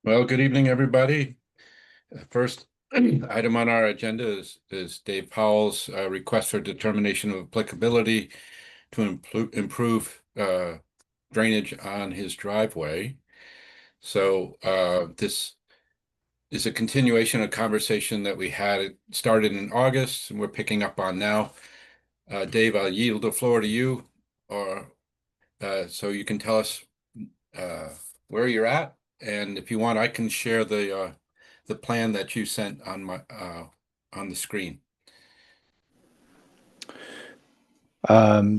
Well, good evening, everybody. First item on our agenda is Dave Powell's request for determination of applicability to improve drainage on his driveway. So this is a continuation of conversation that we had. It started in August, and we're picking up on now. Dave, I'll yield the floor to you, or so you can tell us uh, where you're at, and if you want, I can share the plan that you sent on the screen.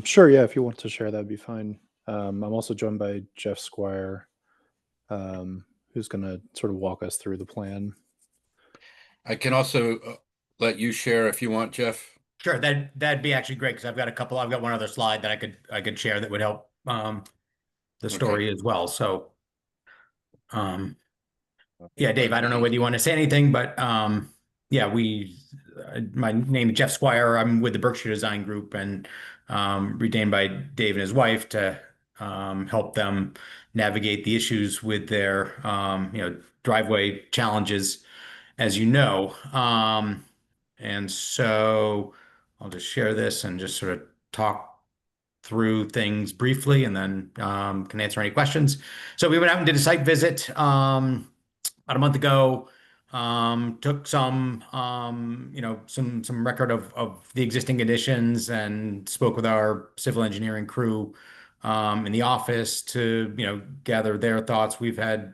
Sure, yeah, if you want to share, that'd be fine. I'm also joined by Jeff Squire, who's going to sort of walk us through the plan. I can also let you share if you want, Jeff. Sure, that'd be actually great because I've got one other slide that I could share that would help the story as well. So um yeah, Dave, I don't know whether you want to say anything, but yeah, my name is Jeff Squire. I'm with the Berkshire Design Group and retained by Dave and his wife to help them navigate the issues with their driveway challenges, as you know. And so I'll just share this and just sort of talk through things briefly and then can answer any questions. So we went out and did a site visit about a month ago. Took some record of the existing conditions and spoke with our civil engineering crew in the office to gather their thoughts. We've had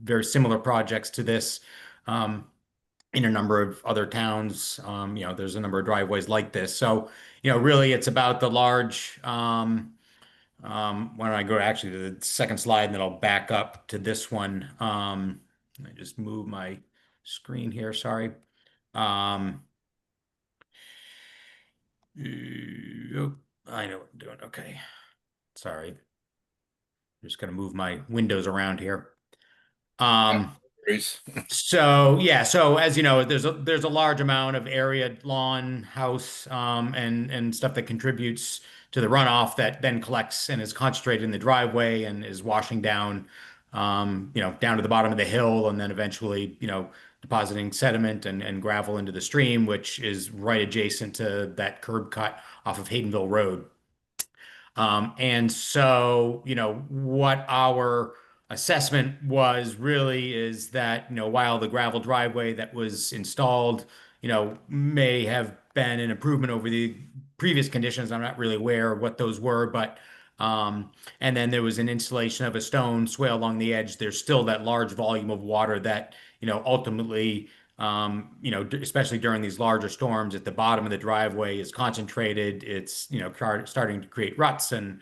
very similar projects to this. In a number of other towns. There's a number of driveways like this. So, really it's about the large, why don't I go actually to the second slide and then I'll back up to this one. I just move my screen here, sorry. I know what I'm doing, okay. Sorry. Just gonna move my windows around here. So yeah, so as you know, there's a large amount of area, lawn, house, and stuff that contributes to the runoff that then collects and is concentrated in the driveway and is washing down, down to the bottom of the hill and then eventually, depositing sediment and gravel into the stream, which is right adjacent to that curb cut off of Haydenville Road. And so, what our assessment was really is that, while the gravel driveway that was installed, may have been an improvement over the previous conditions. I'm not really aware of what those were, but and then there was an installation of a stone swale along the edge. There's still that large volume of water that, ultimately, especially during these larger storms at the bottom of the driveway is concentrated. It's, starting to create ruts and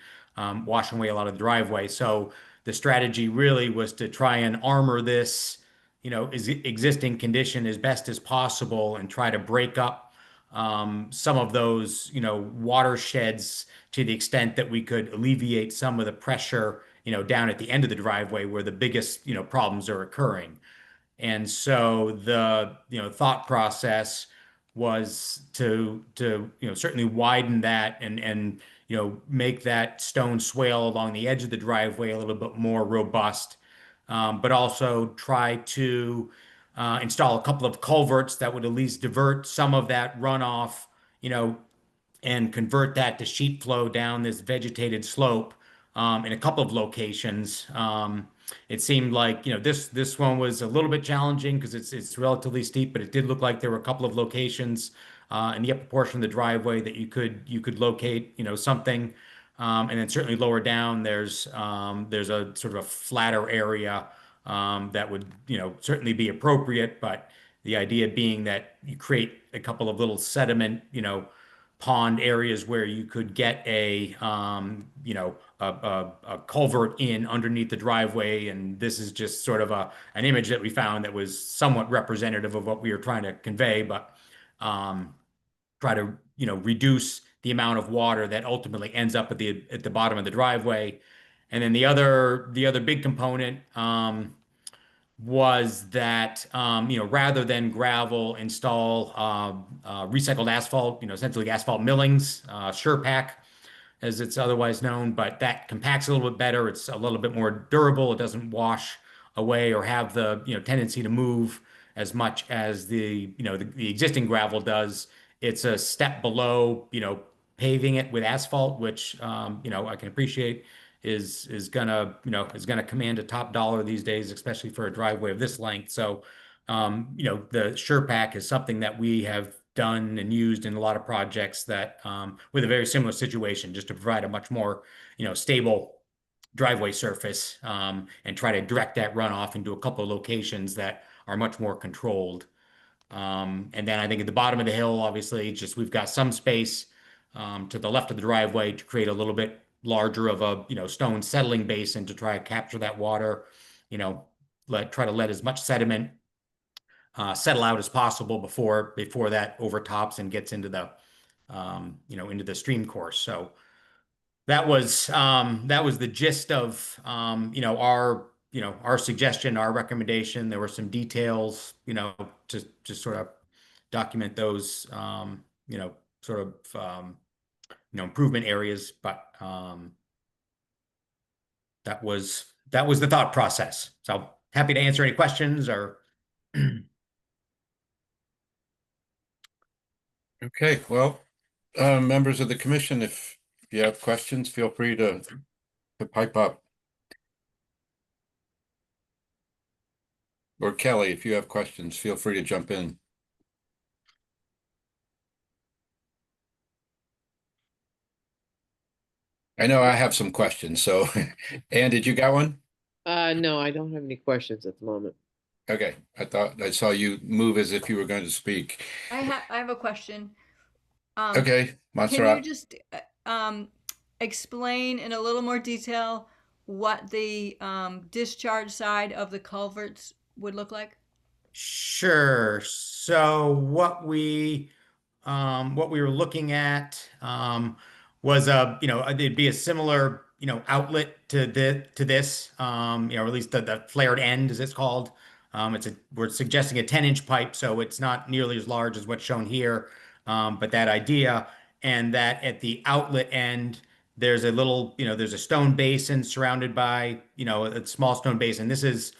washing away a lot of the driveway. So the strategy really was to try and armor this, existing condition as best as possible and try to break up some of those, watersheds to the extent that we could alleviate some of the pressure, down at the end of the driveway where the biggest, problems are occurring. And so the thought process was to certainly widen that and make that stone swale along the edge of the driveway a little bit more robust, but also try to install a couple of culverts that would at least divert some of that runoff, and convert that to sheet flow down this vegetated slope in a couple of locations. It seemed like this one was a little bit challenging because it's relatively steep, but it did look like there were a couple of locations in the upper portion of the driveway that you could locate something, and then certainly lower down there's a sort of a flatter area that would certainly be appropriate, but the idea being that you create a couple of little sediment pond areas where you could get a culvert in underneath the driveway. And this is just sort of an image that we found that was somewhat representative of what we were trying to convey, but try to reduce the amount of water that ultimately ends up at the bottom of the driveway. And then the other big component was that rather than gravel, install recycled asphalt, essentially asphalt millings, SurePack as it's otherwise known, but that compacts a little bit better. It's a little bit more durable. It doesn't wash away or have the, tendency to move as much as the existing gravel does. It's a step below, paving it with asphalt, which, I can appreciate is gonna, command a top dollar these days, especially for a driveway of this length. So, the SurePack is something that we have done and used in a lot of projects that, with a very similar situation, just to provide a much more, stable driveway surface, and try to direct that runoff into a couple of locations that are much more controlled. And then I think at the bottom of the hill, obviously, just we've got some space to the left of the driveway to create a little bit larger of a, stone settling basin to try to capture that water, you know, try to let as much sediment settle out as possible before that overtops and gets into the, into the stream course. So that was the gist of, our suggestion, our recommendation. There were some details, to sort of document those, sort of, improvement areas, but that was the thought process. So happy to answer any questions or. Okay, well, members of the commission, if you have questions, feel free to pipe up. Or Kelly, if you have questions, feel free to jump in. I know I have some questions, so Ann, did you got one? No, I don't have any questions at the moment. Okay, I thought I saw you move as if you were going to speak. I have a question. Okay, Can you Montserrat. just explain in a little more detail what the discharge side of the culverts would look like? Sure. So what we were looking at was it'd be a similar outlet to this, or at least the flared end as it's called. We're suggesting a 10-inch pipe, so it's not nearly as large as what's shown here. But that idea, and that at the outlet end there's a stone basin surrounded by a small stone basin. This is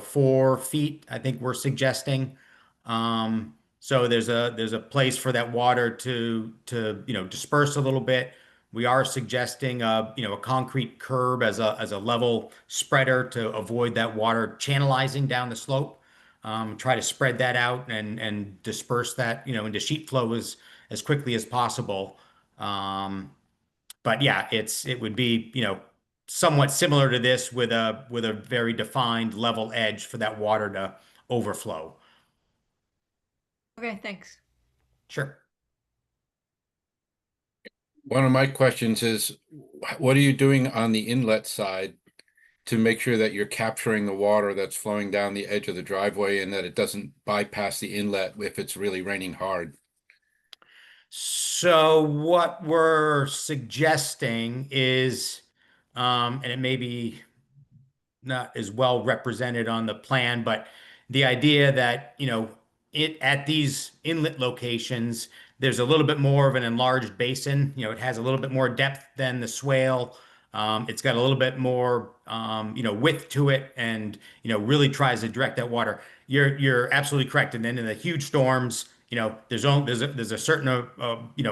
4 feet, I think we're suggesting. So there's a place for that water to disperse a little bit. We are suggesting a concrete curb as a level spreader to avoid that water channelizing down the slope. Try to spread that out and disperse that into sheet flow as quickly as possible. But yeah, it would be somewhat similar to this with a very defined level edge for that water to overflow. Okay, thanks. Sure. One of my questions is, what are you doing on the inlet side to make sure that you're capturing the water that's flowing down the edge of the driveway and that it doesn't bypass the inlet if it's really raining hard? So what we're suggesting is, and it may be not as well represented on the plan, but the idea that, it at these inlet locations, there's a little bit more of an enlarged basin. It has a little bit more depth than the swale. It's got a little bit more, width to it, and really tries to direct that water. You're absolutely correct. And then in the huge storms, there's a certain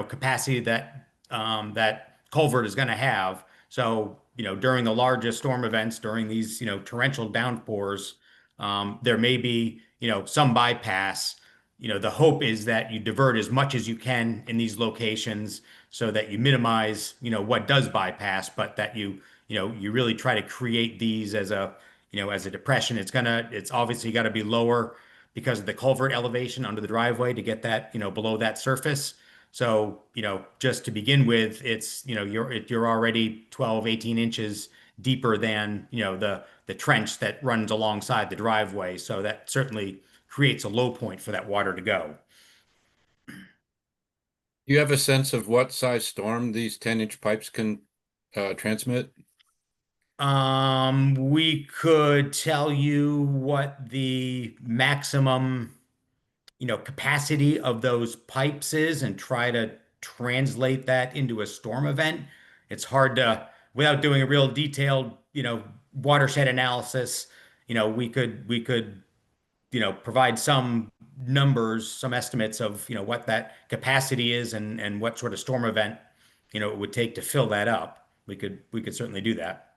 capacity that that culvert is going to have. So during the largest storm events, during these torrential downpours, there may be some bypass. The hope is that you divert as much as you can in these locations so that you minimize what does bypass, but that you really try to create these as a depression. It's obviously got to be lower because of the culvert elevation under the driveway to get that below that surface. So, just to begin with, it's, you're already 12, 18 inches deeper than, the trench that runs alongside the driveway. So that certainly creates a low point for that water to go. Do you have a sense of what size storm these 10-inch pipes can transmit? We could tell you what the maximum capacity of those pipes is and try to translate that into a storm event. It's hard to, without doing a real detailed, watershed analysis, we could provide some numbers, some estimates of, what that capacity is and what sort of storm event, it would take to fill that up. We could certainly do that.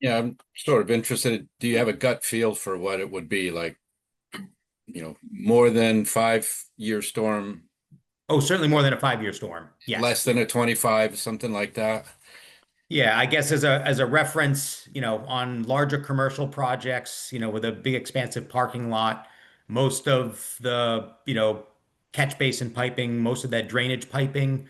Yeah, I'm sort of interested. Do you have a gut feel for what it would be like, more than 5-year storm, Oh, certainly more than a 5-year storm. Yes. less than a 25, something like that? Yeah, I guess as a reference, on larger commercial projects, with a big expansive parking lot, most of the, catch basin piping, most of that drainage piping,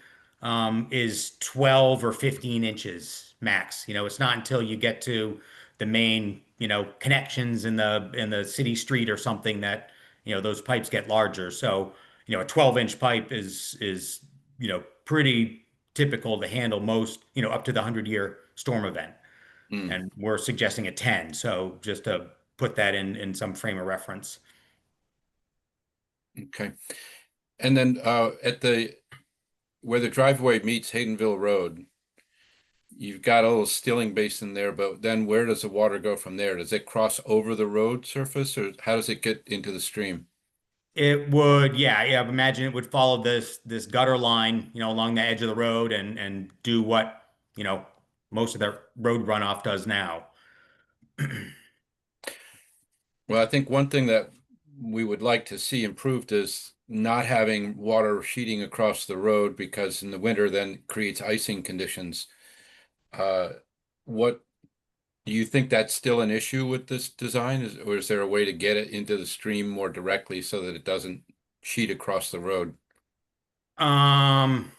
is 12 or 15 inches max. It's not until you get to the main, connections in the city street or something that, those pipes get larger. So, a 12-inch pipe is, pretty typical to handle most, up to the 100-year storm event. Hmm, And we're suggesting a 10. So just to put that in some frame of reference. okay. And then at where the driveway meets Haydenville Road, you've got a little stilling basin there, but then where does the water go from there? Does it cross over the road surface, or how does it get into the stream? It would, yeah, I imagine it would follow this gutter line, along the edge of the road and do what, most of the road runoff does now. Well, I think one thing that we would like to see improved is not having water sheeting across the road, because in the winter then creates icing conditions. Uh, what do you think that's still an issue with this design, or is there a way to get it into the stream more directly so that it doesn't sheet across the road? Um,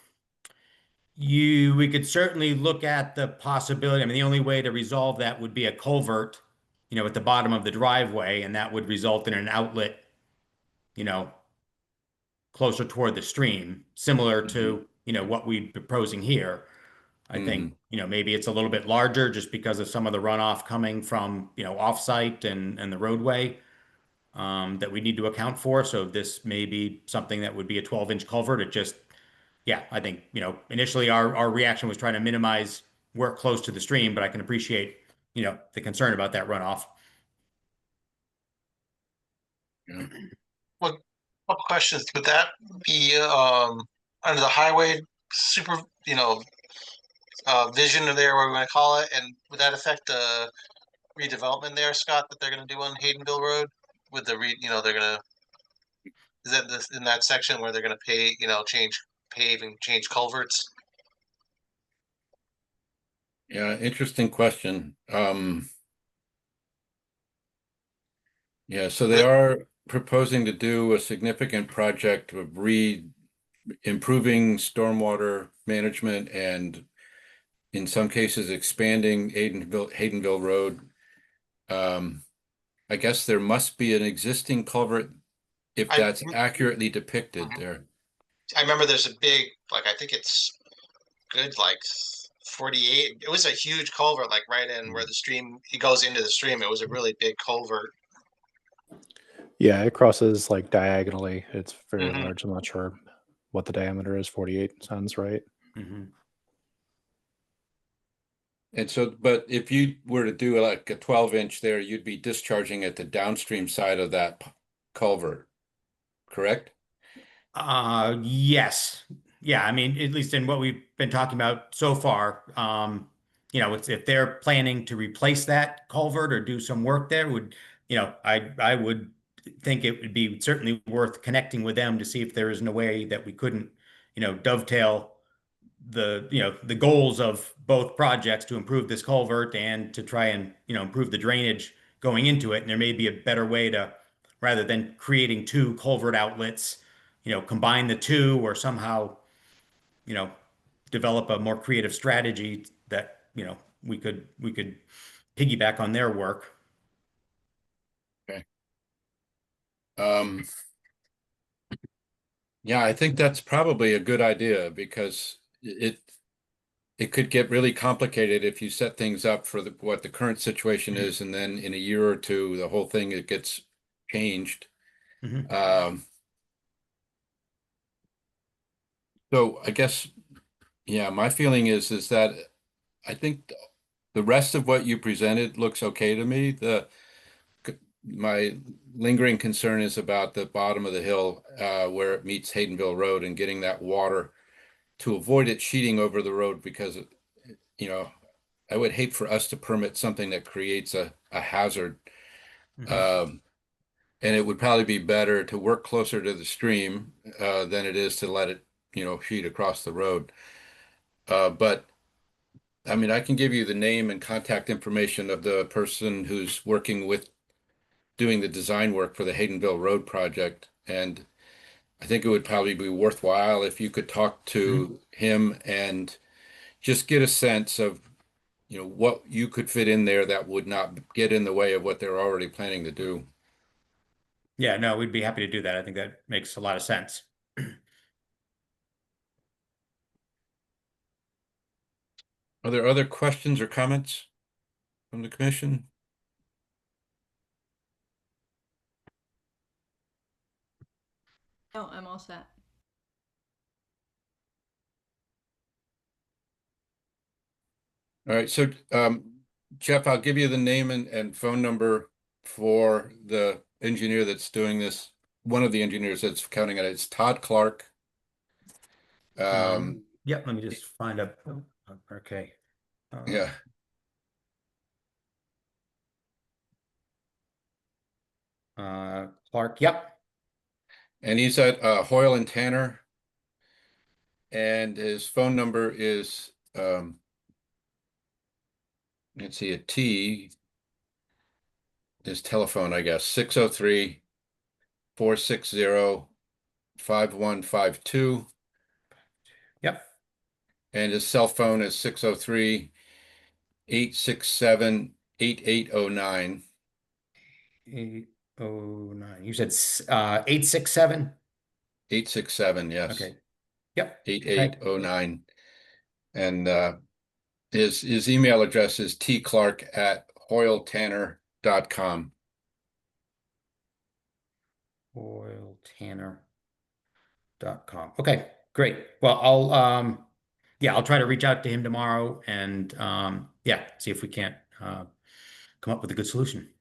we could certainly look at the possibility. I mean, the only way to resolve that would be a culvert, at the bottom of the driveway, and that would result in an outlet, you know, closer toward the stream, similar Mhm. to, what we're proposing here. I think, Mhm. maybe it's a little bit larger just because of some of the runoff coming from, offsite and the roadway, that we need to account for. So this may be something that would be a 12-inch culvert. It just, yeah, I think, initially our reaction was trying to minimize work close to the stream, but I can appreciate, the concern about that runoff. Yeah. What, what questions, would that be, under the highway super, vision there, what we're gonna call it, and would that affect the redevelopment there, Scott, that they're gonna do on Haydenville Road? With the they're gonna, is that in that section where they're gonna change, pave and change culverts? Yeah, interesting question. Yeah, so they are proposing to do a significant project of improving stormwater management and in some cases expanding Haydenville Road. I guess there must be an existing culvert if I, that's accurately depicted Mhm. there. I remember there's a big, like, I think it's good, like 48. It was a huge culvert, like right in where the stream, it goes into the stream. It was a really big culvert. Yeah, it crosses like diagonally. It's very Hmm. large. I'm not sure what the diameter is. 48 sounds right. Mhm. And so, but if you were to do like a 12-inch there, you'd be discharging at the downstream side of that culvert, correct? Yes. Yeah, I mean, at least in what we've been talking about so far, if they're planning to replace that culvert or do some work there, I would think it would be certainly worth connecting with them to see if there isn't a way that we couldn't, dovetail the goals of both projects to improve this culvert and to try and, improve the drainage going into it. And there may be a better way to, rather than creating two culvert outlets, combine the two or somehow, you know, develop a more creative strategy that, we could piggyback on their work. Okay. Yeah, I think that's probably a good idea because it could get really complicated if you set things up for what the current situation is, and then in a year or two, the whole thing it gets changed. Mhm. So I guess, yeah, my feeling is that I think the rest of what you presented looks okay to me. my lingering concern is about the bottom of the hill, where it meets Haydenville Road, and getting that water to avoid it sheeting over the road, because, you know, I would hate for us to permit something that creates a hazard. Mhm. And it would probably be better to work closer to the stream, than it is to let it, sheet across the road. But I mean, I can give you the name and contact information of the person who's working with doing the design work for the Haydenville Road project. And I think it would probably be worthwhile if you could talk to him and just get a sense of, what you could fit in there that would not get in the way of what they're already planning to do. Yeah, no, we'd be happy to do that. I think that makes a lot of sense. Are there other questions or comments from the commission? No, I'm all set. All right, so Jeff, I'll give you the name and phone number for the engineer that's doing this. One of the engineers that's counting it. It's Todd Clark. Yep, let me just find up. Okay. Yeah, Clark, yep. and he's at Hoyle and Tanner, and his phone number is let's see, a T, his telephone, I guess, 603-460-5152. Yep. And his cell phone is 603-867-8809. 809. You said 867? 867, yes. Okay. Yep. Okay. 8809. And his email address is tclark@hoyletanner.com. OilTanner.com. Okay, great. Well, I'll try to reach out to him tomorrow and see if we can't come up with a good solution.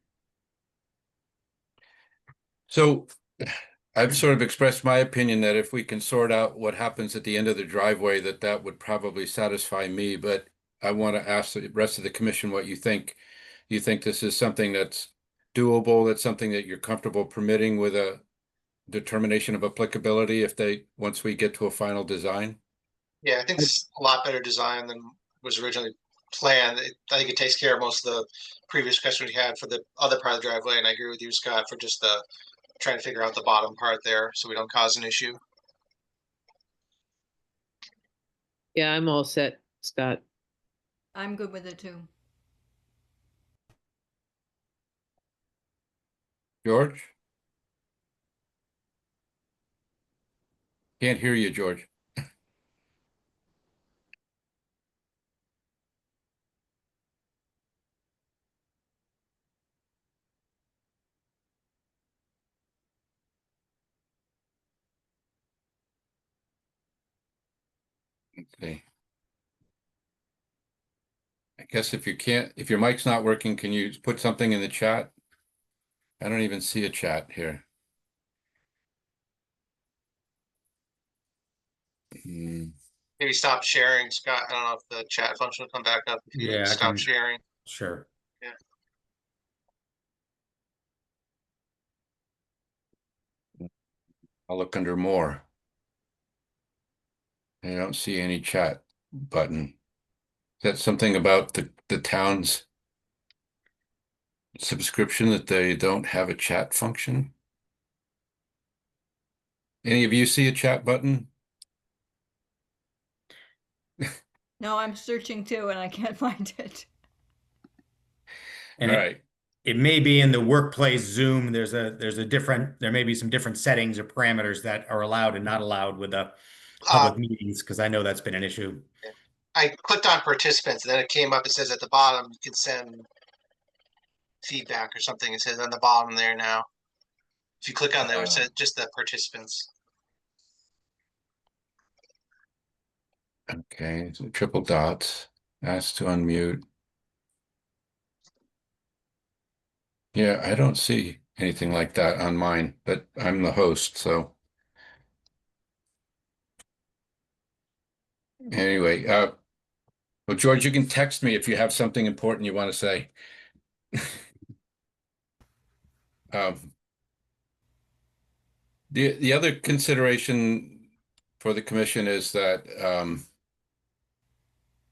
So I've sort of expressed my opinion that if we can sort out what happens at the end of the driveway, that would probably satisfy me, but I want to ask the rest of the commission what you think. You think this is something that's doable? That's something that you're comfortable permitting with a determination of applicability once we get to a final design? Yeah, I think it's a lot better design than was originally planned. I think it takes care of most of the previous questions we had for the other part of the driveway, and I agree with you, Scott, for just trying to figure out the bottom part there so we don't cause an issue. Yeah, I'm all set, Scott. I'm good with it too. George? Can't hear you, George. Okay. I guess if your mic's not working, can you put something in the chat? I don't even see a chat here. Hmm. Maybe stop sharing, Scott. I don't know if the chat function will come back up if you Yeah, I stop can- sharing. Sure. I'll look under more. I don't see any chat button. Is that something about the town's subscription that they don't have a chat function? Any of you see a chat button? No, I'm searching too and I can't find it. And All it, right. it may be in the workplace Zoom. There may be some different settings or parameters that are allowed and not allowed with the public meetings, because I know that's been an issue. I clicked on participants, and then it came up. It says at the bottom you can send feedback or something. It says on the bottom there now. If you click on there, it says just the participants. Okay, so triple dots. Ask to unmute. Yeah, I don't see anything like that on mine, but I'm the host, so. Anyway, well, George, you can text me if you have something important you want to say. Um, the other consideration for the commission is that,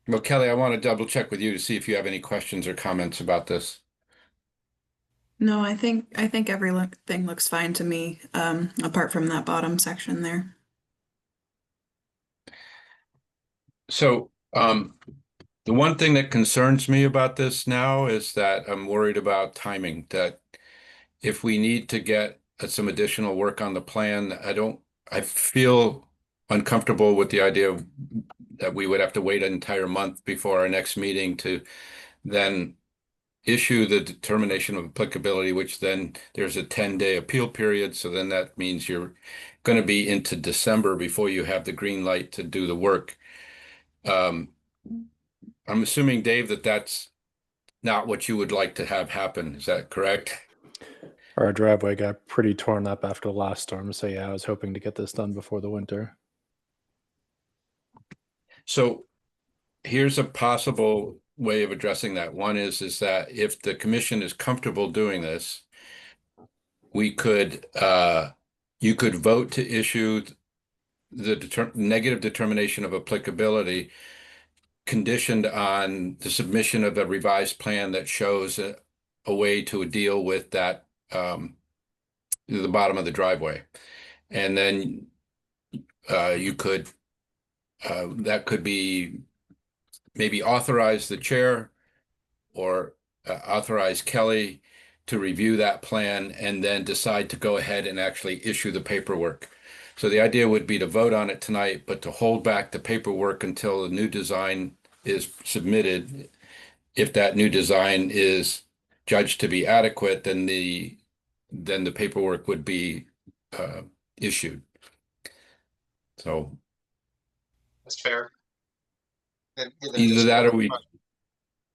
well, Kelly, I want to double check with you to see if you have any questions or comments about this. No, I think everything looks fine to me, apart from that bottom section there. So, the one thing that concerns me about this now is that I'm worried about timing, that if we need to get some additional work on the plan, I feel uncomfortable with the idea of that we would have to wait an entire month before our next meeting to then issue the determination of applicability, which then there's a 10-day appeal period. So then that means you're going to be into December before you have the green light to do the work. I'm assuming, Dave, that that's not what you would like to have happen. Is that correct? Our driveway got pretty torn up after the last storm, so yeah, I was hoping to get this done before the winter. So here's a possible way of addressing that. One is that if the commission is comfortable doing this, we could you could vote to issue the negative determination of applicability conditioned on the submission of a revised plan that shows a way to deal with that the bottom of the driveway. And then you could that could be maybe authorize the chair or authorize Kelly to review that plan and then decide to go ahead and actually issue the paperwork. So the idea would be to vote on it tonight, but to hold back the paperwork until the new design is submitted. If that new design is judged to be adequate, then the paperwork would be issued. So That's fair. Then either just that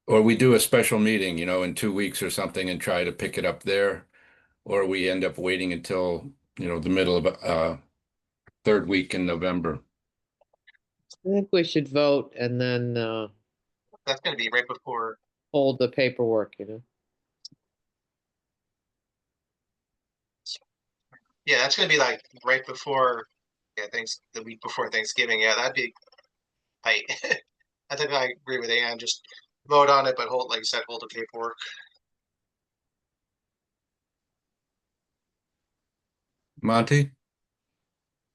or we do a special meeting, in 2 weeks or something and try to pick it up there, or we end up waiting until, the middle of third week in November. I think we should vote and then that's gonna be right before. hold the paperwork, Yeah, that's gonna be like right before. Yeah, thanks. The week before Thanksgiving. Yeah, that'd be tight. I think I agree with Ann. Just vote on it, but hold, like you said, hold the paperwork. Monty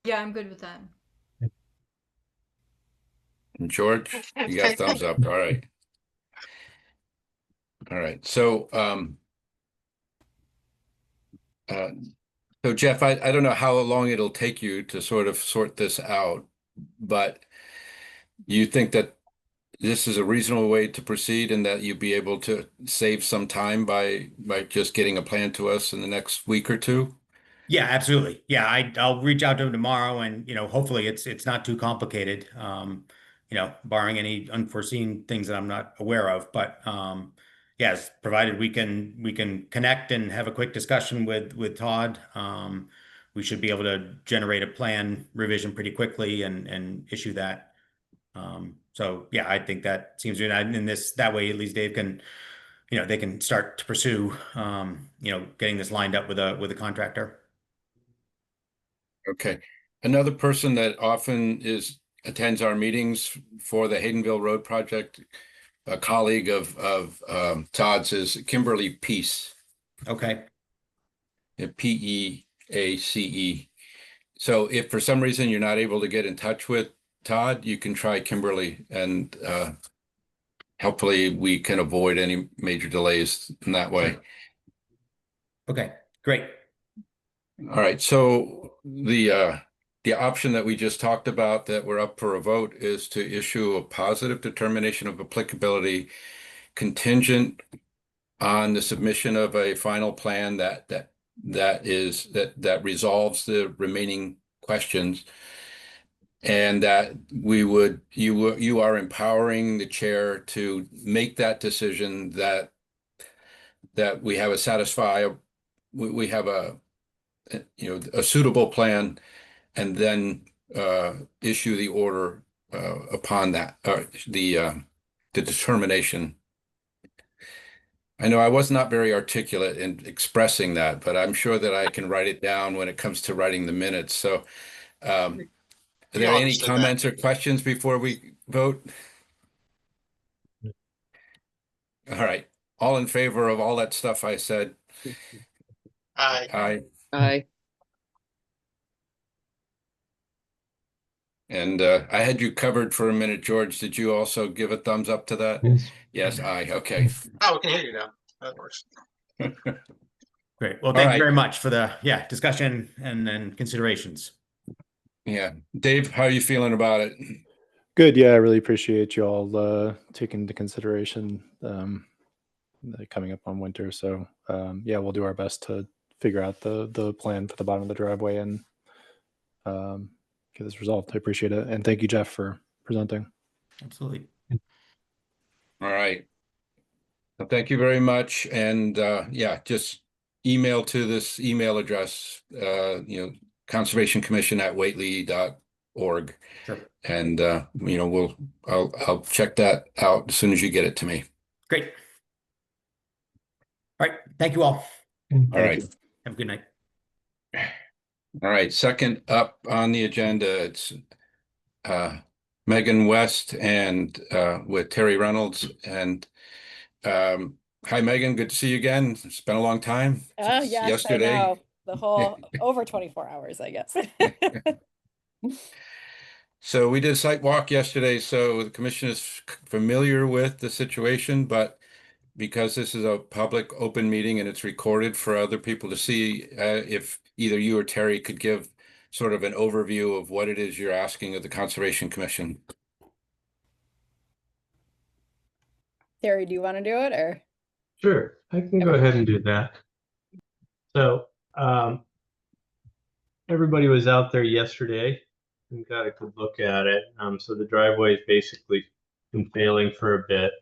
Yeah, I'm good with that. and George, you got thumbs up. All right. All right. So, Jeff, I don't know how long it'll take you to sort of sort this out, but you think that this is a reasonable way to proceed and that you'd be able to save some time by just getting a plan to us in the next week or two? Yeah, absolutely. Yeah, I'll reach out to him tomorrow, and hopefully it's not too complicated. Barring any unforeseen things that I'm not aware of. But yes, provided we can connect and have a quick discussion with Todd, we should be able to generate a plan revision pretty quickly and issue that. So yeah, I think that seems good. And in this that way, at least Dave can, they can start to pursue, getting this lined up with a contractor. Okay. Another person that often attends our meetings for the Haydenville Road project, a colleague of Todd's, is Kimberly Peace, Okay. Peace. So if for some reason you're not able to get in touch with Todd, you can try Kimberly, and hopefully we can avoid any major delays in that way. Okay, great. All right, so the option that we just talked about that we're up for a vote is to issue a positive determination of applicability contingent on the submission of a final plan that resolves the remaining questions, and that you are empowering the chair to make that decision that that we have we have a suitable plan, and then issue the order upon that, the determination. I know I was not very articulate in expressing that, but I'm sure that I can write it down when it comes to writing the minutes. So, are there all any understood that. comments or questions before we vote? All right. All in favor of all that stuff I said? Aye. Aye. And I had you covered for a minute, George. Did you also give a thumbs up to that? Yes, aye. Okay. Oh, we can hear you now. That works. Great. Well, All thank right. you very much for the discussion and considerations. Yeah. Dave, how are you feeling about it? Good. Yeah, I really appreciate you all taking into consideration coming up on winter. So yeah, we'll do our best to figure out the plan for the bottom of the driveway and get this resolved. I appreciate it. And thank you, Jeff, for presenting. Absolutely. All right. Well, thank you very much. And yeah, just email to this email address, conservationcommission@whately.org. Sure. And I'll check that out as soon as you get it to me. Great. All right. Thank you all. All right. Have a good night. All right. Second up on the agenda, it's Megan West and with Terry Reynolds. And hi, Megan. Good to see you again. It's been a long time. Since Yes, yesterday. I know. The whole over 24 hours, I guess. So we did a site walk yesterday, so the commission is familiar with the situation, but because this is a public open meeting and it's recorded for other people to see, if either you or Terry could give sort of an overview of what it is you're asking of the Conservation Commission. Terry, do you want to do it or? Sure, I can go ahead and do that. So everybody was out there yesterday and got a good look at it. So the driveway's basically been failing for a bit,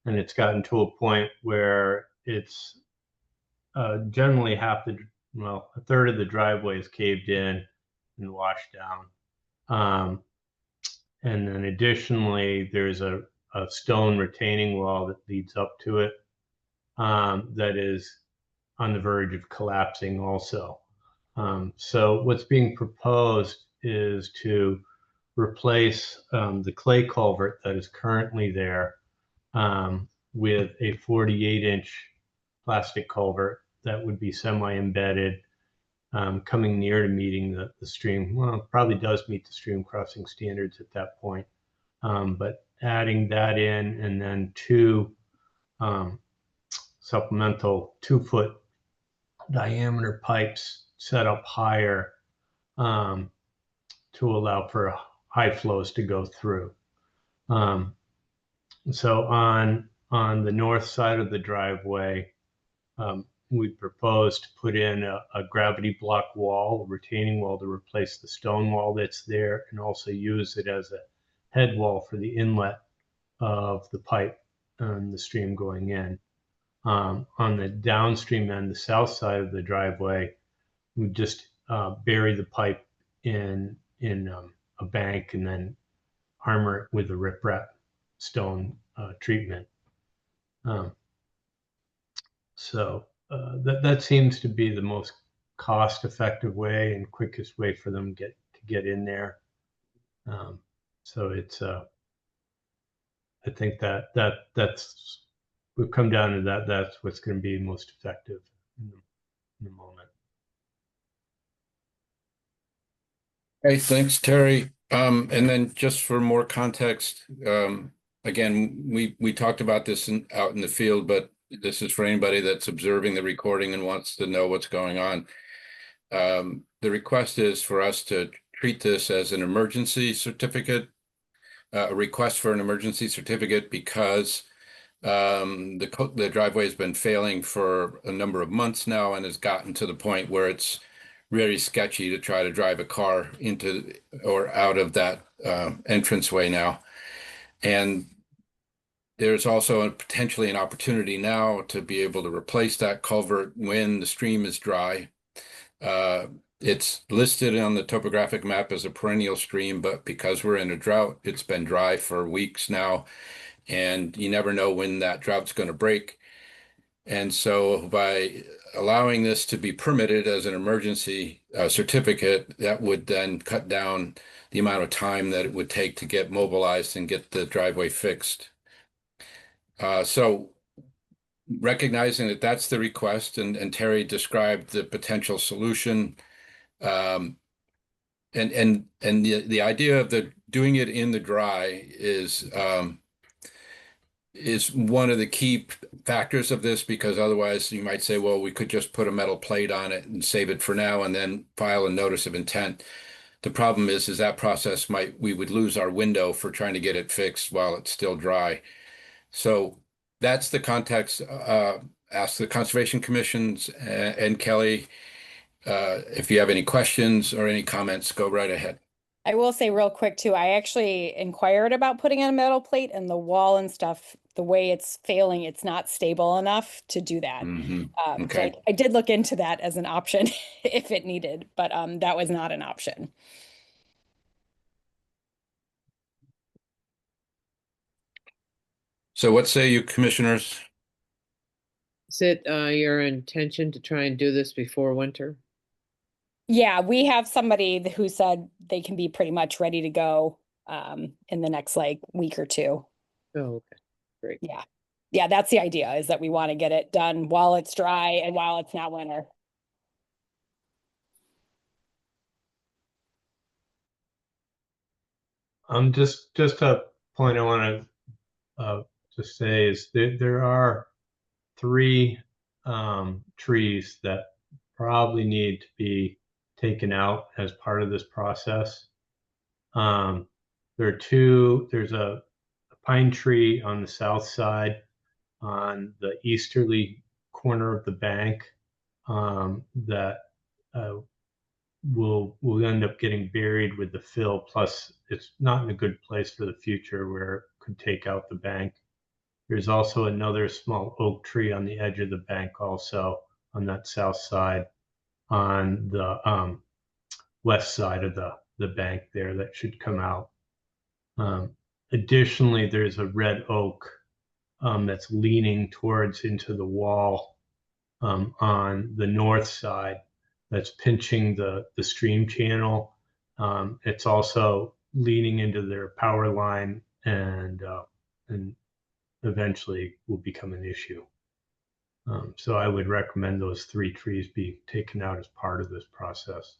and it's gotten to a point where it's generally a third of the driveway is caved in and washed down. And then additionally, there's a stone retaining wall that leads up to it that is on the verge of collapsing also. So what's being proposed is to replace the clay culvert that is currently there with a 48-inch plastic culvert that would be semi-embedded, coming near to meeting the stream. Well, it probably does meet the stream crossing standards at that point. But adding that in, and then two supplemental 2-foot diameter pipes set up higher to allow for high flows to go through. So on the north side of the driveway, we propose to put in a gravity block wall, a retaining wall, to replace the stone wall that's there, and also use it as a head wall for the inlet of the pipe and the stream going in. On the downstream end, the south side of the driveway, we just bury the pipe in a bank and then armor it with a riprap stone treatment. So that seems to be the most cost-effective way and quickest way for them to get in there. So it's I think that's we've come down to that. That's what's going to be most effective in the moment. Hey, thanks, Terry. And then just for more context, again, we talked about this out in the field, but this is for anybody that's observing the recording and wants to know what's going on. The request is for us to treat this as an emergency certificate, a request for an emergency certificate, because the driveway has been failing for a number of months now and has gotten to the point where it's really sketchy to try to drive a car into or out of that entranceway now. And there's also potentially an opportunity now to be able to replace that culvert when the stream is dry. It's listed on the topographic map as a perennial stream, but because we're in a drought, it's been dry for weeks now, and you never know when that drought's going to break. And so by allowing this to be permitted as an emergency certificate, that would then cut down the amount of time that it would take to get mobilized and get the driveway fixed. So recognizing that that's the request, and Terry described the potential solution, and the idea of doing it in the dry is one of the key factors of this, because otherwise you might say, well, we could just put a metal plate on it and save it for now and then file a notice of intent. The problem is that process we would lose our window for trying to get it fixed while it's still dry. So that's the context. Ask the Conservation Commissions and Kelly if you have any questions or any comments, go right ahead. I will say real quick too, I actually inquired about putting on a metal plate, and the wall and stuff, the way it's failing, it's not stable enough to do that. So Okay. I did look into that as an option if it needed, but that was not an option. So what say you, commissioners? Is it your intention to try and do this before winter? Yeah, we have somebody who said they can be pretty much ready to go in the next like week or two. Oh, okay, great. Yeah. Yeah, that's the idea, is that we want to get it done while it's dry and while it's not winter. Just a point I want to say is there are 3 trees that probably need to be taken out as part of this process. There's a pine tree on the south side on the easterly corner of the bank that will end up getting buried with the fill. Plus, it's not in a good place for the future where it could take out the bank. There's also another small oak tree on the edge of the bank, also on that south side, on the west side of the bank there, that should come out. Additionally, there's a red oak that's leaning towards into the wall on the north side, that's pinching the stream channel. It's also leaning into their power line, and eventually will become an issue. So I would recommend those 3 trees be taken out as part of this process.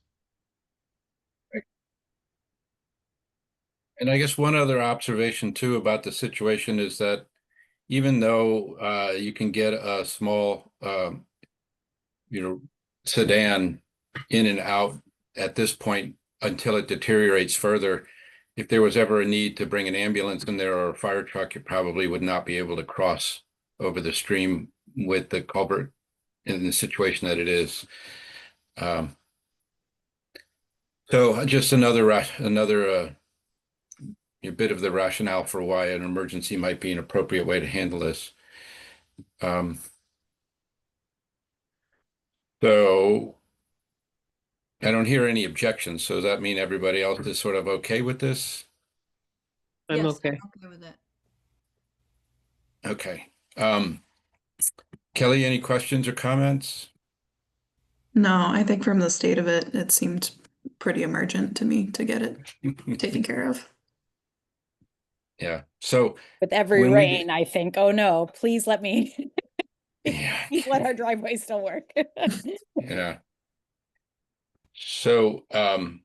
And I guess one other observation too about the situation is that even though you can get a small, sedan in and out at this point until it deteriorates further, if there was ever a need to bring an ambulance in there or a fire truck, you probably would not be able to cross over the stream with the culvert in the situation that it is. So just another a bit of the rationale for why an emergency might be an appropriate way to handle this. So I don't hear any objections. So does that mean everybody else is sort of okay with this? I'm Yes, okay. okay with it. Okay. Kelly, any questions or comments? No, I think from the state of it, it seemed pretty emergent to me to get it taken care of. Yeah. So With every when we rain, I think, oh no, please let me, yeah. please let our driveway still work. Yeah. So when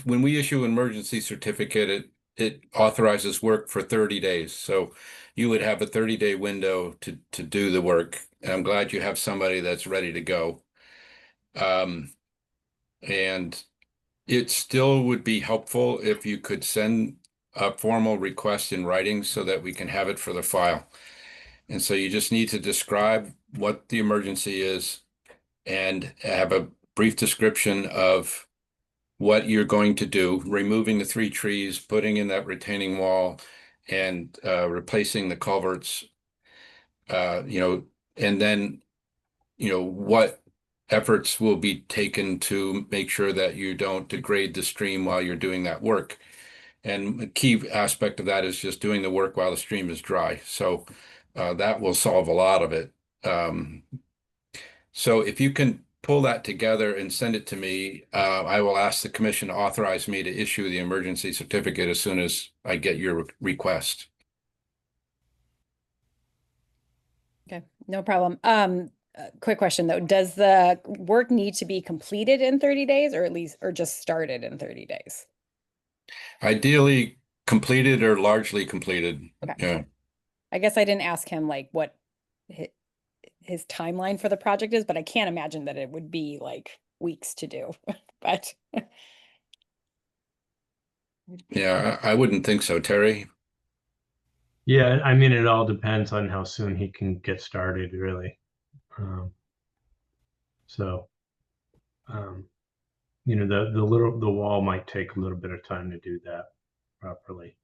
we issue an emergency certificate, it authorizes work for 30 days. So you would have a 30-day window to do the work. And I'm glad you have somebody that's ready to go. And it still would be helpful if you could send a formal request in writing so that we can have it for the file. And so you just need to describe what the emergency is and have a brief description of what you're going to do, removing the 3 trees, putting in that retaining wall, and replacing the culverts, and then, what efforts will be taken to make sure that you don't degrade the stream while you're doing that work. And a key aspect of that is just doing the work while the stream is dry. So that will solve a lot of it. So if you can pull that together and send it to me, I will ask the commission to authorize me to issue the emergency certificate as soon as I get your request. Okay, no problem. Quick question though, does the work need to be completed in 30 days or just started in 30 days? Ideally completed or largely completed. Okay. Yeah. I guess I didn't ask him like what his timeline for the project is, but I can't imagine that it would be like weeks to do, but. Yeah, I wouldn't think so, Terry. Yeah, I mean, it all depends on how soon he can get started, really. So, the wall might take a little bit of time to do that properly.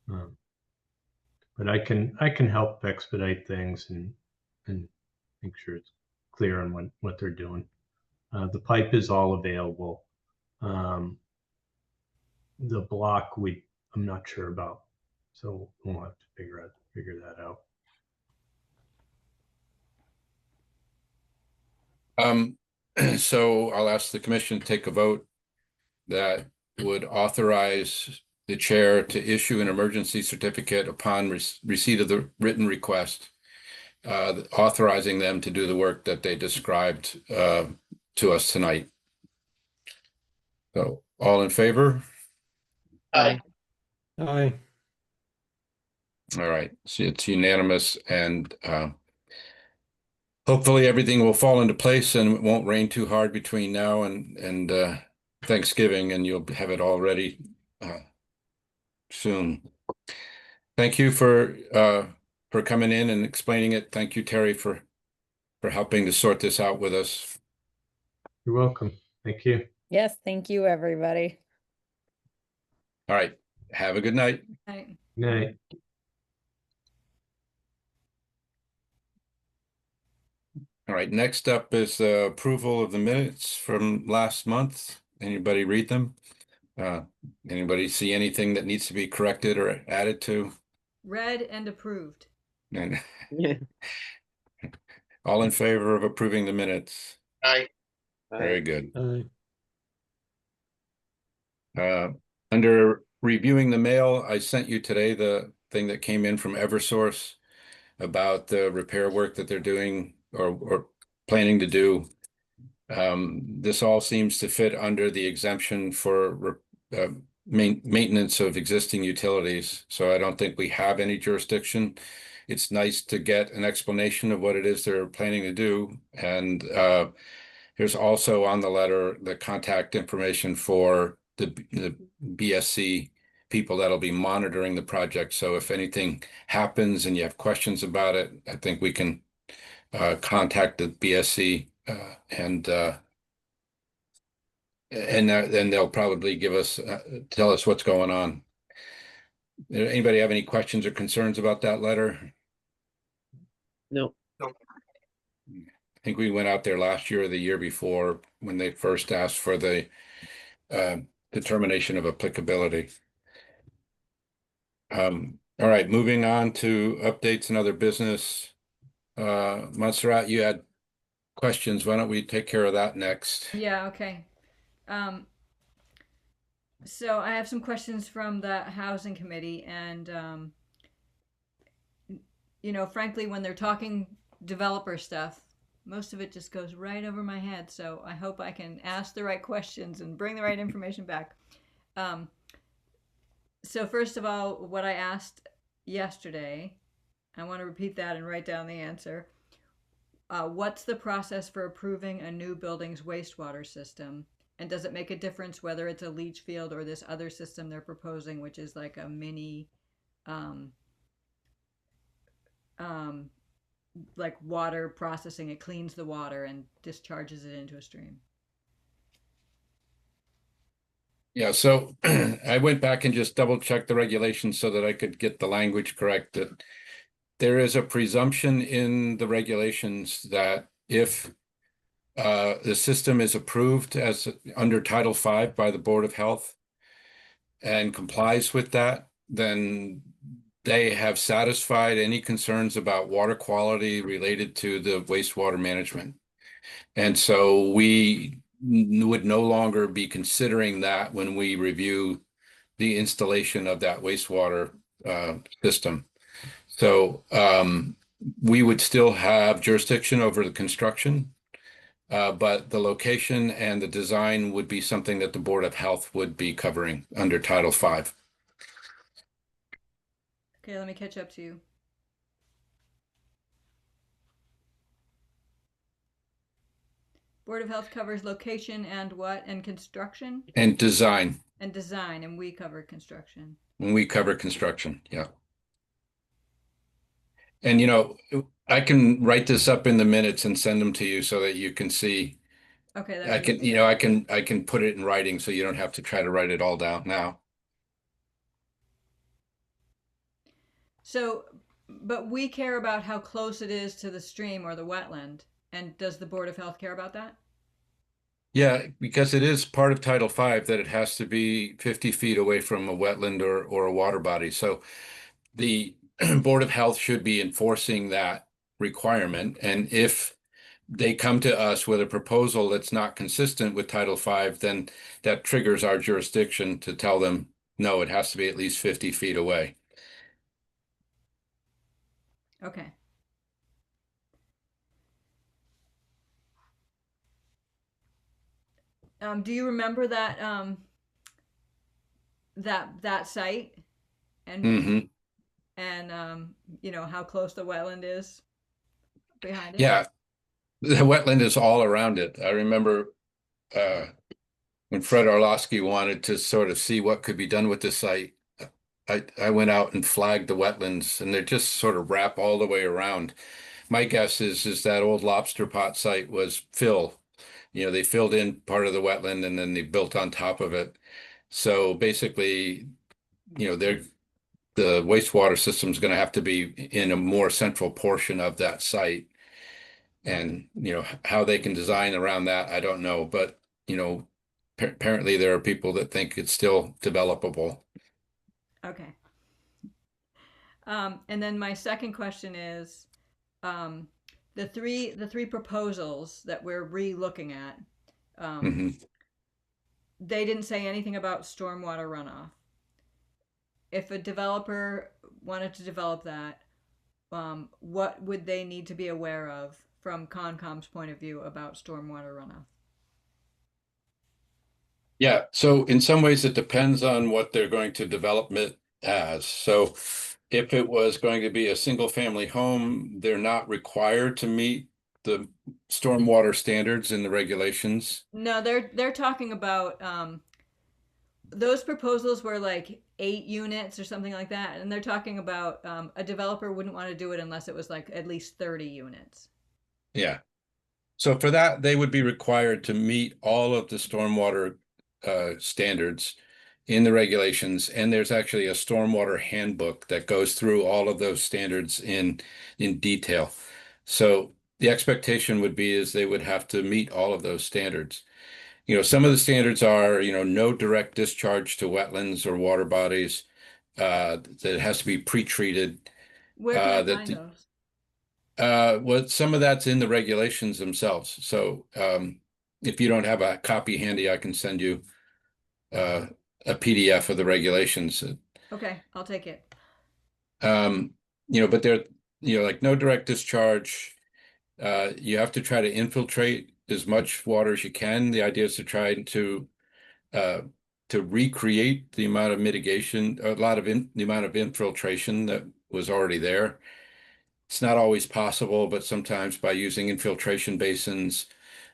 But I can help expedite things and make sure it's clear on what they're doing. The pipe is all available. The block I'm not sure about, so we'll have to figure that out. So I'll ask the commission to take a vote that would authorize the chair to issue an emergency certificate upon receipt of the written request, authorizing them to do the work that they described to us tonight. So all in favor? Aye. Aye. All right, so it's unanimous, and hopefully everything will fall into place and it won't rain too hard between now and Thanksgiving, and you'll have it all ready soon. Thank you for coming in and explaining it. Thank you, Terry, for helping to sort this out with us. You're welcome. Thank you. Yes, thank you, everybody. All right, have a good night. Right. Good night. All right, next up is the approval of the minutes from last month. Anybody read them? Anybody see anything that needs to be corrected or added to? Read and approved. And Yeah. all in favor of approving the minutes? Aye. Very good. Aye. Under reviewing the mail, I sent you today the thing that came in from Eversource about the repair work that they're doing or planning to do. This all seems to fit under the exemption for maintenance of existing utilities. So I don't think we have any jurisdiction. It's nice to get an explanation of what it is they're planning to do. And there's also on the letter the contact information for the BSC people that'll be monitoring the project. So if anything happens and you have questions about it, I think we can contact the BSC and then they'll probably give us tell us what's going on. Anybody have any questions or concerns about that letter? No. I think we went out there last year or the year before when they first asked for the determination of applicability. All right, moving on to updates and other business. Montserrat, you had questions. Why don't we take care of that next? Yeah, okay. So I have some questions from the housing committee, and frankly, when they're talking developer stuff, most of it just goes right over my head. So I hope I can ask the right questions and bring the right information back. So first of all, what I asked yesterday, I want to repeat that and write down the answer. What's the process for approving a new building's wastewater system? And does it make a difference whether it's a leach field or this other system they're proposing, which is like a mini, like water processing? It cleans the water and discharges it into a stream. Yeah, so I went back and just double checked the regulations so that I could get the language correct. That there is a presumption in the regulations that if the system is approved as under Title V by the Board of Health and complies with that, then they have satisfied any concerns about water quality related to the wastewater management. And so we would no longer be considering that when we review the installation of that wastewater system. So we would still have jurisdiction over the construction, but the location and the design would be something that the Board of Health would be covering under Title V. Okay, let me catch up to you. Board of Health covers location and what? And construction? And design. And design, and we cover construction. When we cover construction, yeah. And, you know, I can write this up in the minutes and send them to you so that you can see. Okay, I can, you know, I can put it in writing so you don't have to try to write it all down now. So, but we care about how close it is to the stream or the wetland. And does the Board of Health care about that? Yeah, because it is part of Title V that it has to be 50 feet away from a wetland or a water body. So the Board of Health should be enforcing that requirement. And if they come to us with a proposal that's not consistent with Title V, then that triggers our jurisdiction to tell them, no, it has to be at least 50 feet away. Okay. Do you remember that that site and you know how close the wetland is behind it? Yeah, the wetland is all around it. I remember when Fred Orlowski wanted to sort of see what could be done with the site, I went out and flagged the wetlands, and they're just sort of wrap all the way around. My guess is that old lobster pot site was fill. You know, they filled in part of the wetland and then they built on top of it. So basically, you know, the wastewater system is going to have to be in a more central portion of that site. And, you know, how they can design around that, I don't know. But, you know, apparently there are people that think it's still developable. Okay. And then my second question is, the three proposals that we're re-looking at, they didn't say anything about stormwater runoff. If a developer wanted to develop that, what would they need to be aware of from Concom's point of view about stormwater runoff? Yeah, so in some ways it depends on what they're going to develop it as. So if it was going to be a single family home, they're not required to meet the stormwater standards in the regulations. No, they're talking about those proposals were like 8 units or something like that, and they're talking about a developer wouldn't want to do it unless it was like at least 30 units. Yeah. So for that, they would be required to meet all of the stormwater standards in the regulations. And there's actually a stormwater handbook that goes through all of those standards in detail. So the expectation would be is they would have to meet all of those standards. You know, some of the standards are, you know, no direct discharge to wetlands or water bodies, that it has to be pre-treated. Where can I find those? Well, some of that's in the regulations themselves. So if you don't have a copy handy, I can send you a PDF of the regulations. Okay, I'll take it. You know, but they're, you know, like no direct discharge. You have to try to infiltrate as much water as you can. The idea is to try to recreate the amount of mitigation, a lot of the amount of infiltration that was already there. It's not always possible, but sometimes by using infiltration basins,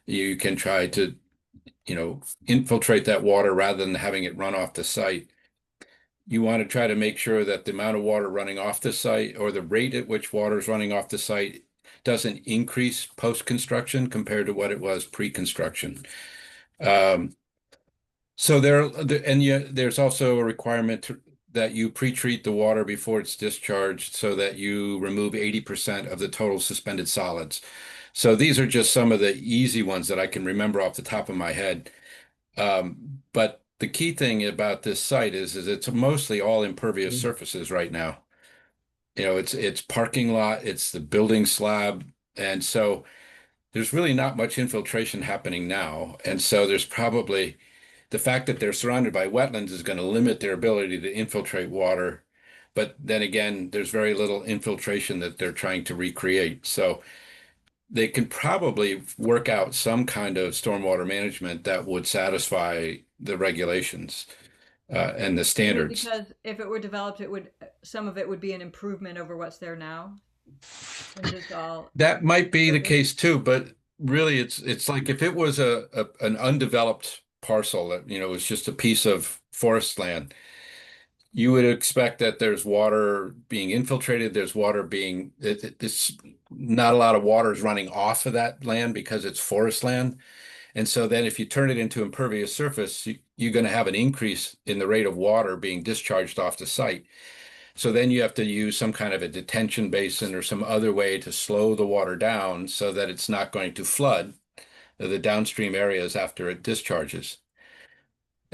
you can try to, you know, infiltrate that water rather than having it run off the site. You want to try to make sure that the amount of water running off the site or the rate at which water is running off the site doesn't increase post-construction compared to what it was pre-construction. So there's also a requirement that you pre-treat the water before it's discharged so that you remove 80% of the total suspended solids. So these are just some of the easy ones that I can remember off the top of my head. But the key thing about this site is it's mostly all impervious surfaces right now. It's parking lot, it's the building slab, and so there's really not much infiltration happening now. And so there's probably the fact that they're surrounded by wetlands is going to limit their ability to infiltrate water. But then again, there's very little infiltration that they're trying to recreate. So they can probably work out some kind of stormwater management that would satisfy the regulations and the Is it standards. because if it were developed, some of it would be an improvement over what's there now? And just all That might be the surface? case too, but really it's like if it was an undeveloped parcel that, was just a piece of forest land, you would expect that there's water being infiltrated, there's water being, it's not a lot of water is running off of that land because it's forest land. And so then if you turn it into impervious surface, you're going to have an increase in the rate of water being discharged off the site. So then you have to use some kind of a detention basin or some other way to slow the water down so that it's not going to flood the downstream areas after it discharges.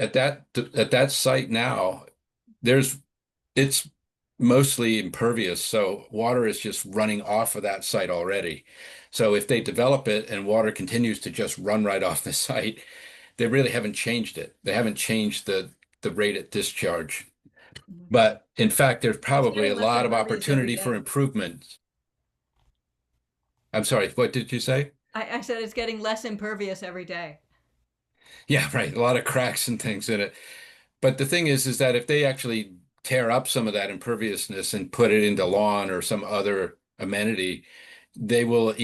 At that site now, it's mostly impervious, so water is just running off of that site already. So if they develop it and water continues to just run right off the site, they really haven't changed it. They haven't changed the rate at discharge. But in fact, there's probably a getting less lot of impervious every opportunity for day. improvement. I'm sorry, what did you say? I said it's getting less impervious every day. Yeah, right. A lot of cracks and things in it. But the thing is that if they actually tear up some of that imperviousness and put it into lawn or some other amenity, they will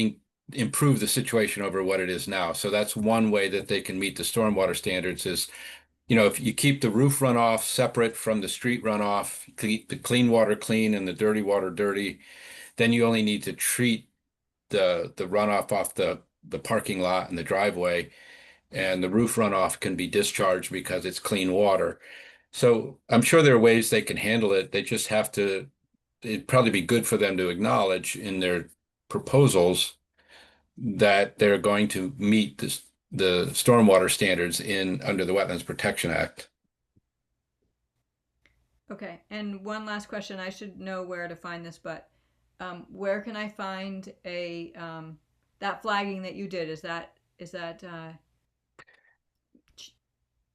improve the situation over what it is now. So that's one way that they can meet the stormwater standards is, if you keep the roof runoff separate from the street runoff, keep the clean water clean and the dirty water dirty, then you only need to treat the runoff off the parking lot and the driveway, and the roof runoff can be discharged because it's clean water. So I'm sure there are ways they can handle it. They just have to, it'd probably be good for them to acknowledge in their proposals that they're going to meet the stormwater standards under the Wetlands Protection Act. Okay, and one last question. I should know where to find this, but where can I find that flagging that you did? Is that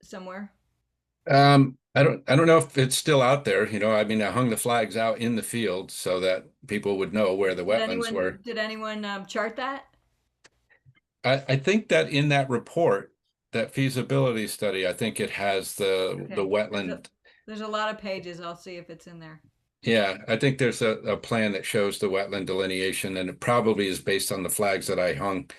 somewhere? I don't know if it's still out there. I mean, I hung the flags out in the field so that people would know where the wetlands were. Did anyone chart that? I think that in that report, that feasibility study, I think it has the Okay. wetland. There's a lot of pages. I'll see if it's in there. Yeah, I think there's a plan that shows the wetland delineation, and it probably is based on the flags that I hung.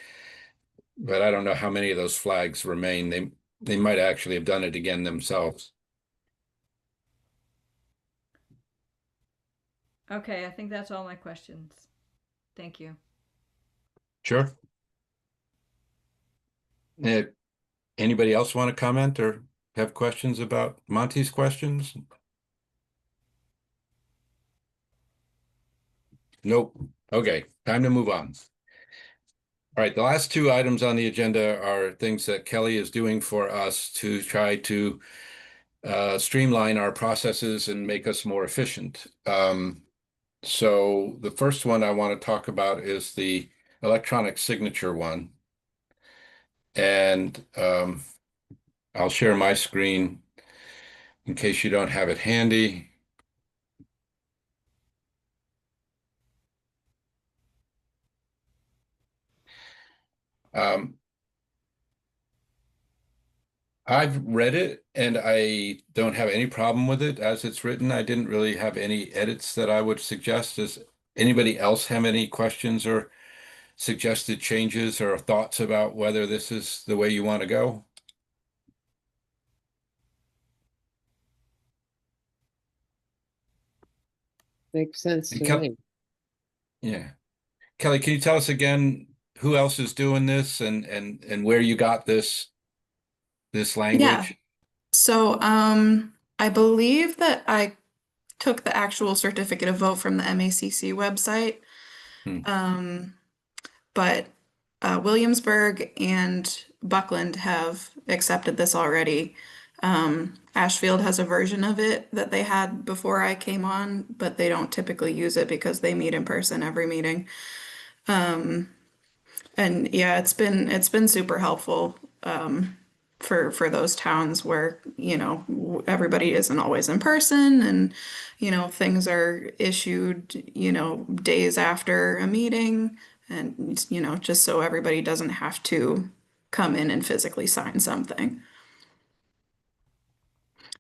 But I don't know how many of those flags remain. They might actually have done it again themselves. Okay, I think that's all my questions. Thank you. Sure. Anybody else want to comment or have questions about Monty's questions? Nope. Okay, time to move on. All right, the last two items on the agenda are things that Kelly is doing for us to try to streamline our processes and make us more efficient. So the first one I want to talk about is the electronic signature one. And I'll share my screen in case you don't have it handy. I've read it and I don't have any problem with it as it's written. I didn't really have any edits that I would suggest. Does anybody else have any questions or suggested changes or thoughts about whether this is the way you want to go? Makes sense And to me. Yeah. Kelly, can you tell us again who else is doing this and where you got this Yeah. language? So, I believe that I took the actual certificate of vote from the MACC website. Hmm. But Williamsburg and Buckland have accepted this already. Ashfield has a version of it that they had before I came on, but they don't typically use it because they meet in person every meeting. And yeah, it's been super helpful for those towns where, everybody isn't always in person and, things are issued, days after a meeting and, just so everybody doesn't have to come in and physically sign something.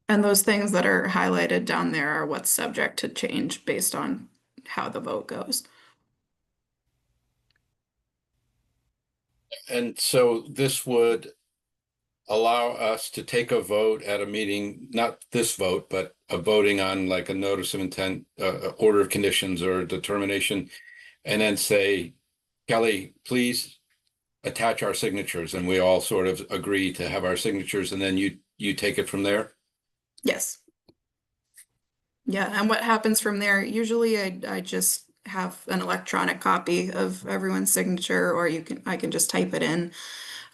And those things that are highlighted down there are what's subject to change based on how the vote goes. And so this would allow us to take a vote at a meeting, not this vote, but a voting on like a notice of intent, order of conditions or determination, and then say, Kelly, please attach our signatures, and we all sort of agree to have our signatures, and then you take it from there. Yes. Yeah, and what happens from there, usually I just have an electronic copy of everyone's signature, or I can just type it in.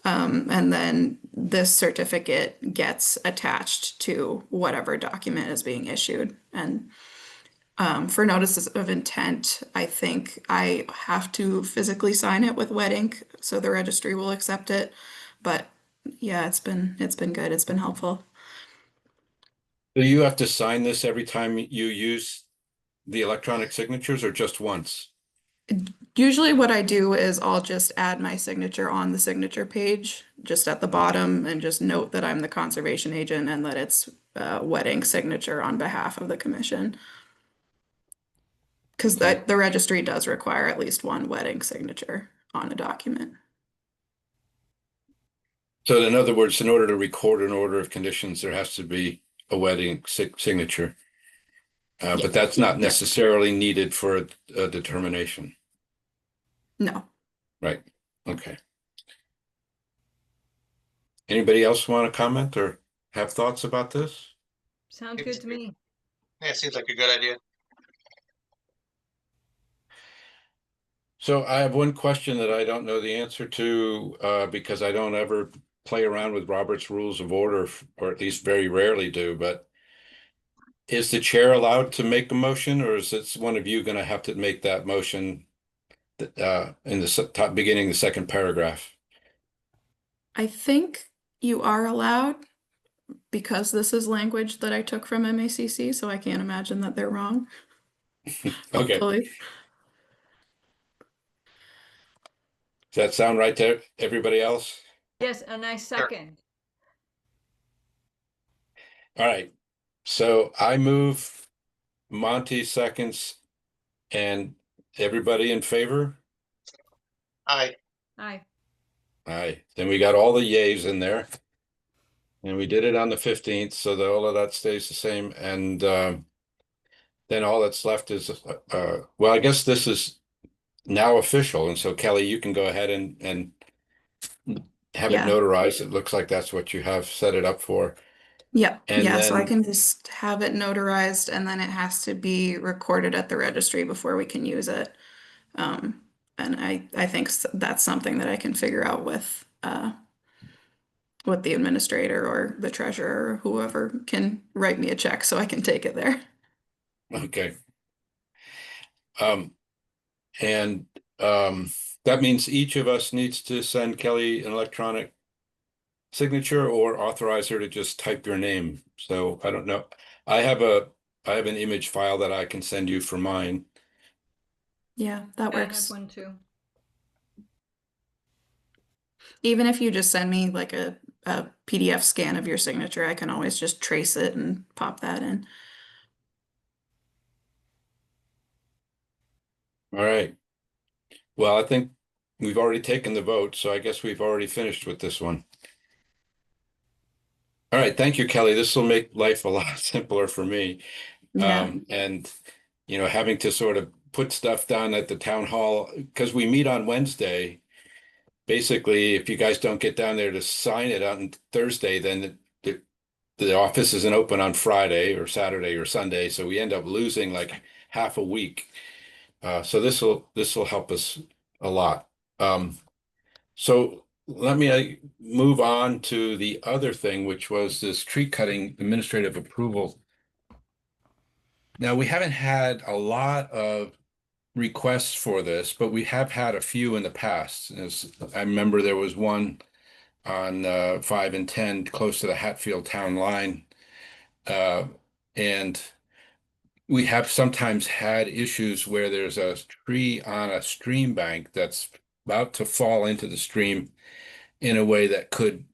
And then this certificate gets attached to whatever document is being issued. And for notices of intent, I think I have to physically sign it with wet ink, so the registry will accept it. But yeah, it's been good. It's been helpful. Do you have to sign this every time you use the electronic signatures or just once? Usually what I do is I'll just add my signature on the signature page, just at the bottom, and just note that I'm the conservation agent and that it's wet ink signature on behalf of the commission. Because Okay. the registry does require at least one wet ink signature on a document. So in other words, in order to record an order of conditions, there has to be a wet ink signature. Yeah. But that's not Yeah. necessarily needed for a determination. No. Right. Okay. Anybody else want to comment or have thoughts about this? Sounds good to me. Yeah, it seems like a good idea. So I have one question that I don't know the answer to because I don't ever play around with Robert's Rules of Order, or at least very rarely do, but is the chair allowed to make a motion, or is it one of you going to have to make that motion in the top beginning, the second paragraph? I think you are allowed because this is language that I took from MACC, so I can't imagine that they're wrong. Okay. Hopefully. Does that sound right to everybody else? Yes, a nice second. All right. So I move, Monty seconds, and everybody in favor? Aye. Aye. Aye. Then we got all the yays in there. And we did it on the 15th, so that all of that stays the same. And then all that's left is, well, I guess this is now official. And so Kelly, you can go ahead and have it Yeah. notarized. It looks like that's what you have set it up for. Yeah. And Yeah. So I then, can just have it notarized and then it has to be recorded at the registry before we can use it. And I think that's something that I can figure out with the administrator or the treasurer or whoever can write me a check so I can take it there. okay. And that means each of us needs to send Kelly an electronic signature or authorize her to just type your name. So I don't know. I have an image file that I can send you for mine. Yeah, that I have works. one too. Even if you just send me like a PDF scan of your signature, I can always just trace it and pop that in. All right. Well, I think we've already taken the vote, so I guess we've already finished with this one. All right. Thank you, Kelly. This will make life a lot simpler for me. Yeah. And, having to sort of put stuff down at the town hall, because we meet on Wednesday. Basically, if you guys don't get down there to sign it on Thursday, then the office isn't open on Friday or Saturday or Sunday, so we end up losing like half a week. So this will help us a lot. So let me move on to the other thing, which was this tree cutting administrative approval. Now, we haven't had a lot of requests for this, but we have had a few in the past. As I remember there was one on 5 and 10 close to the Hatfield town line. And we have sometimes had issues where there's a tree on a stream bank that's about to fall into the stream in a way that could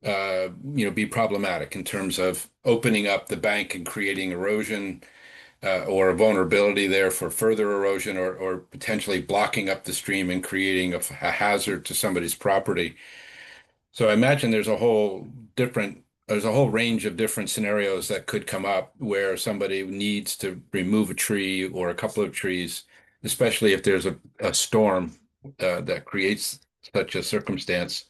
be problematic in terms of opening up the bank and creating erosion or a vulnerability there for further erosion or potentially blocking up the stream and creating a hazard to somebody's property. So I imagine there's a whole range of different scenarios that could come up where somebody needs to remove a tree or a couple of trees, especially if there's a storm that creates such a circumstance.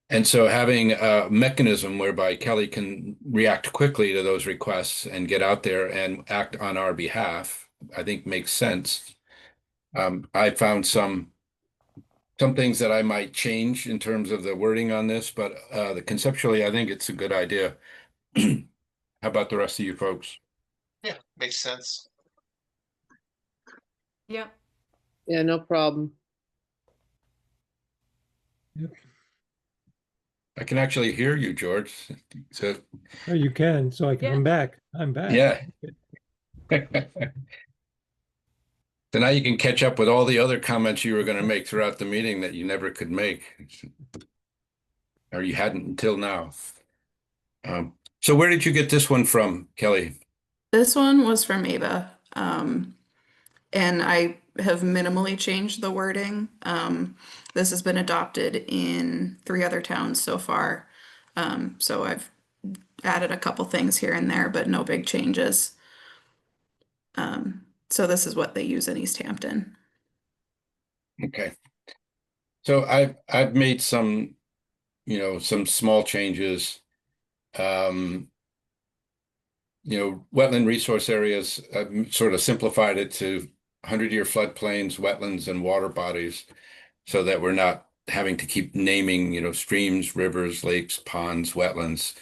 And so having a mechanism whereby Kelly can react quickly to those requests and get out there and act on our behalf, I think makes sense. I found some things that I might change in terms of the wording on this, but conceptually, I think it's a good idea. How about the rest of you folks? Yeah, makes sense. Yeah. Yeah, no problem. I can actually hear you, George. So, Oh, you can, so Yeah. I'm back. I'm back. yeah. So now you can catch up with all the other comments you were going to make throughout the meeting that you never could make, or you hadn't until now. So where did you get this one from, Kelly? This one was from Ava, and I have minimally changed the wording. This has been adopted in 3 other towns so far. So I've added a couple things here and there, but no big changes. So this is what they use in East Hampton. Okay. So I've made some small changes. Wetland resource areas, I've sort of simplified it to 100-year floodplains, wetlands, and water bodies so that we're not having to keep naming, streams, rivers, lakes, ponds, wetlands.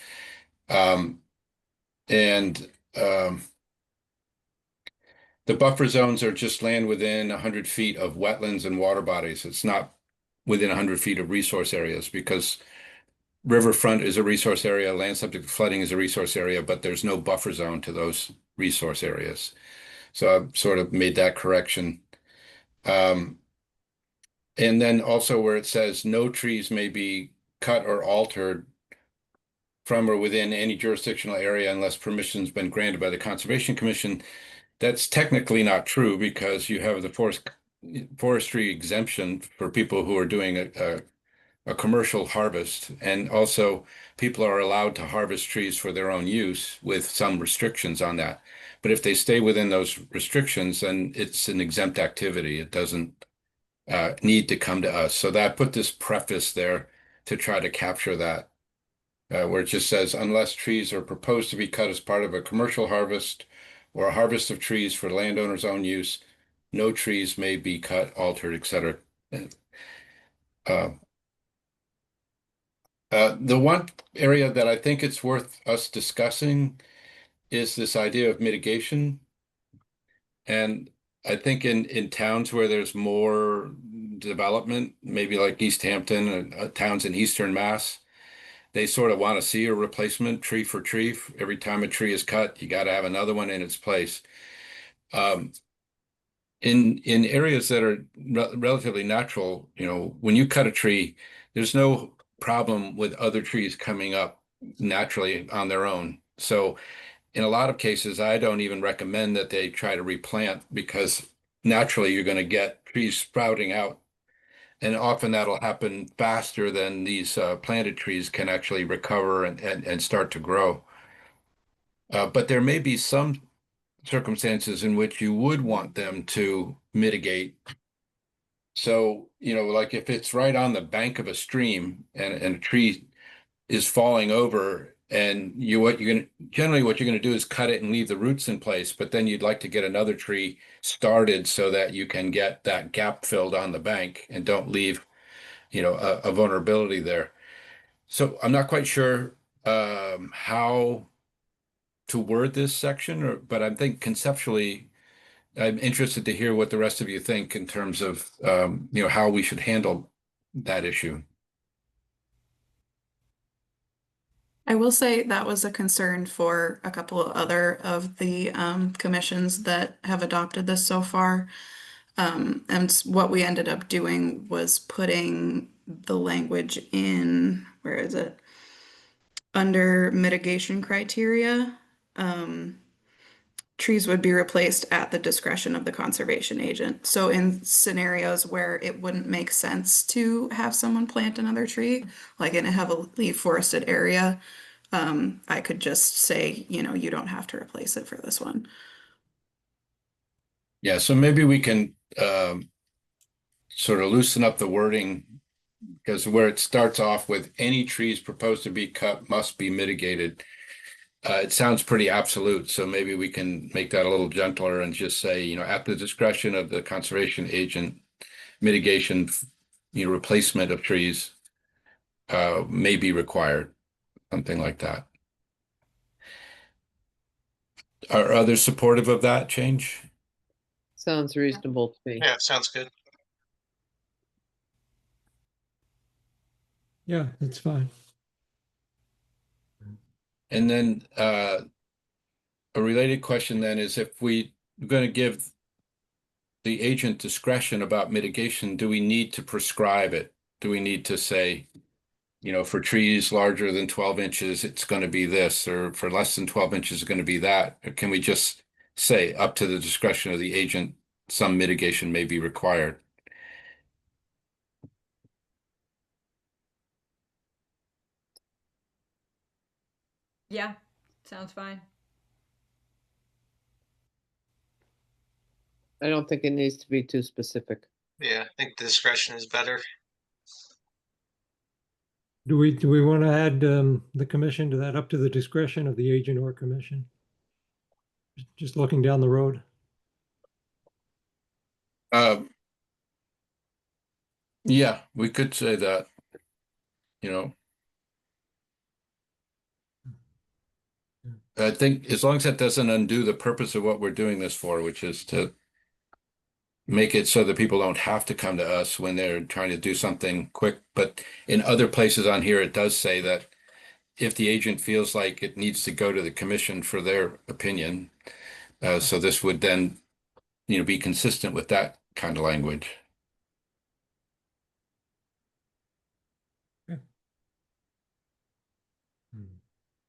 The buffer zones are just land within 100 feet of wetlands and water bodies. It's not within 100 feet of resource areas because riverfront is a resource area, land subject to flooding is a resource area, but there's no buffer zone to those resource areas. So I've sort of made that correction. And then also where it says no trees may be cut or altered from or within any jurisdictional area unless permission's been granted by the Conservation Commission. That's technically not true because you have the forestry exemption for people who are doing a commercial harvest, and also people are allowed to harvest trees for their own use with some restrictions on that. But if they stay within those restrictions, then it's an exempt activity. It doesn't need to come to us. So that put this preface there to try to capture that, where it just says, unless trees are proposed to be cut as part of a commercial harvest or a harvest of trees for landowner's own use, no trees may be cut, altered, etc. The one area that I think it's worth us discussing is this idea of mitigation. And I think in towns where there's more development, maybe like East Hampton and towns in Eastern Mass, they sort of want to see a replacement tree for tree. Every time a tree is cut, you got to have another one in its place. In areas that are relatively natural, when you cut a tree, there's no problem with other trees coming up naturally on their own. So in a lot of cases, I don't even recommend that they try to replant because naturally you're going to get trees sprouting out. And often that'll happen faster than these planted trees can actually recover and start to grow. But there may be some circumstances in which you would want them to mitigate. So, like if it's right on the bank of a stream and a tree is falling over And generally what you're gonna do is cut it and leave the roots in place, but then you'd like to get another tree started so that you can get that gap filled on the bank and don't leave, a vulnerability there. So I'm not quite sure how to word this section, but I think conceptually, I'm interested to hear what the rest of you think in terms of how we should handle that issue. I will say that was a concern for a couple of other of the commissions that have adopted this so far. And what we ended up doing was putting the language in, where is it? Under mitigation criteria. Trees would be replaced at the discretion of the conservation agent. So in scenarios where it wouldn't make sense to have someone plant another tree, like in a heavily forested area, I could just say, you don't have to replace it for this one. Yeah, so maybe we can sort of loosen up the wording, because where it starts off with any trees proposed to be cut must be mitigated. It sounds pretty absolute, so maybe we can make that a little gentler and just say, at the discretion of the conservation agent, mitigation, replacement of trees may be required, something like that. Are others supportive of that change? Sounds reasonable to me. Yeah, sounds good. Yeah, that's fine. And then a related question then is, if we're going to give the agent discretion about mitigation, do we need to prescribe it? Do we need to say, for trees larger than 12 inches, it's going to be this, or for less than 12 inches, it's going to be that? Or can we just say, up to the discretion of the agent, some mitigation may be required? Yeah, sounds fine. I don't think it needs to be too specific. Yeah, I think the discretion is better. Do we want to add the commission to that, up to the discretion of the agent or commission? Just looking down the road. Yeah, we could say that, I think as long as that doesn't undo the purpose of what we're doing this for, which is to make it so that people don't have to come to us when they're trying to do something quick. But in other places on here, it does say that if the agent feels like it needs to go to the commission for their opinion, so this would then, be consistent with that kind of language.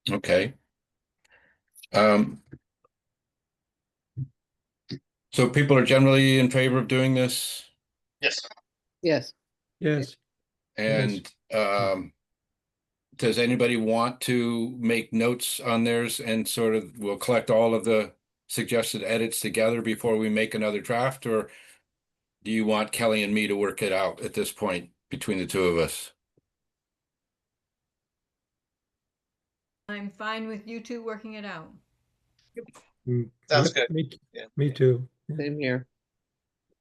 Okay. So people are generally in favor of doing this, Yes. Yes. Yes. and does anybody want to make notes on theirs, and sort of we'll collect all of the suggested edits together before we make another draft? Or do you want Kelly and me to work it out at this point between the two of us? I'm fine with you two working it out. Sounds Yep, good. Yeah. Me too. Same here.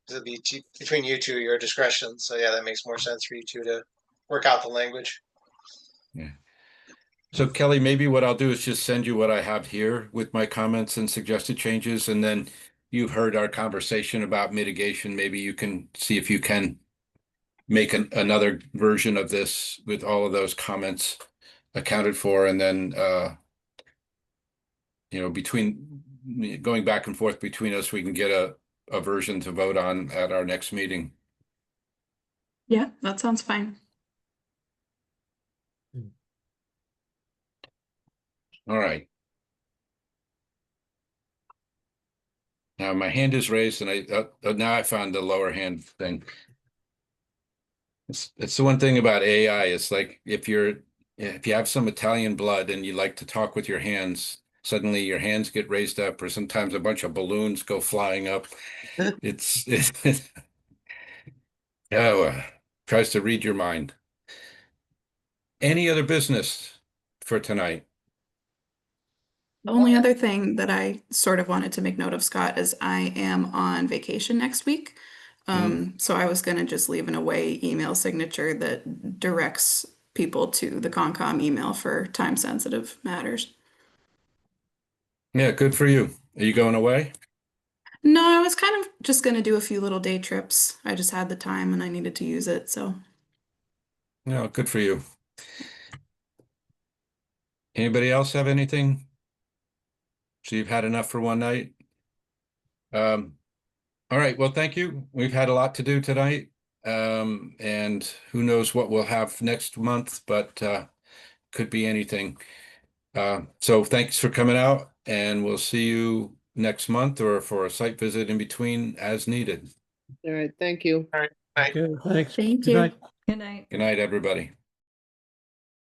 It'll be between you two, your discretion. So yeah, that makes more sense for you two to work out the language. Yeah. So Kelly, maybe what I'll do is just send you what I have here with my comments and suggested changes, and then you've heard our conversation about mitigation. Maybe you can see if you can make another version of this with all of those comments accounted for, and then between going back and forth between us, we can get a version to vote on at our next meeting. Yeah, that sounds fine. All right. Now my hand is raised, and now I found the lower hand thing. It's the one thing about AI. It's like if you have some Italian blood and you like to talk with your hands, suddenly your hands get raised up, or sometimes a bunch of balloons go flying up. It's tries to read your mind. Any other business for tonight? The only other thing that I sort of wanted to make note of, Scott, is I am on vacation next week. So I was gonna just leave an away email signature that directs people to the Concom email for time-sensitive matters. Yeah, good for you. Are you going away? No, I was kind of just gonna do a few little day trips. I just had the time and I needed to use it, so. No, good for you. Anybody else have anything? So you've had enough for one night? All right, well, thank you. We've had a lot to do tonight. And who knows what we'll have next month, but could be anything. So thanks for coming out, and we'll see you next month or for a site visit in between as needed. All right, thank you. All right, bye. Okay, thanks. Thank Good you. night. Good night. Good night, everybody.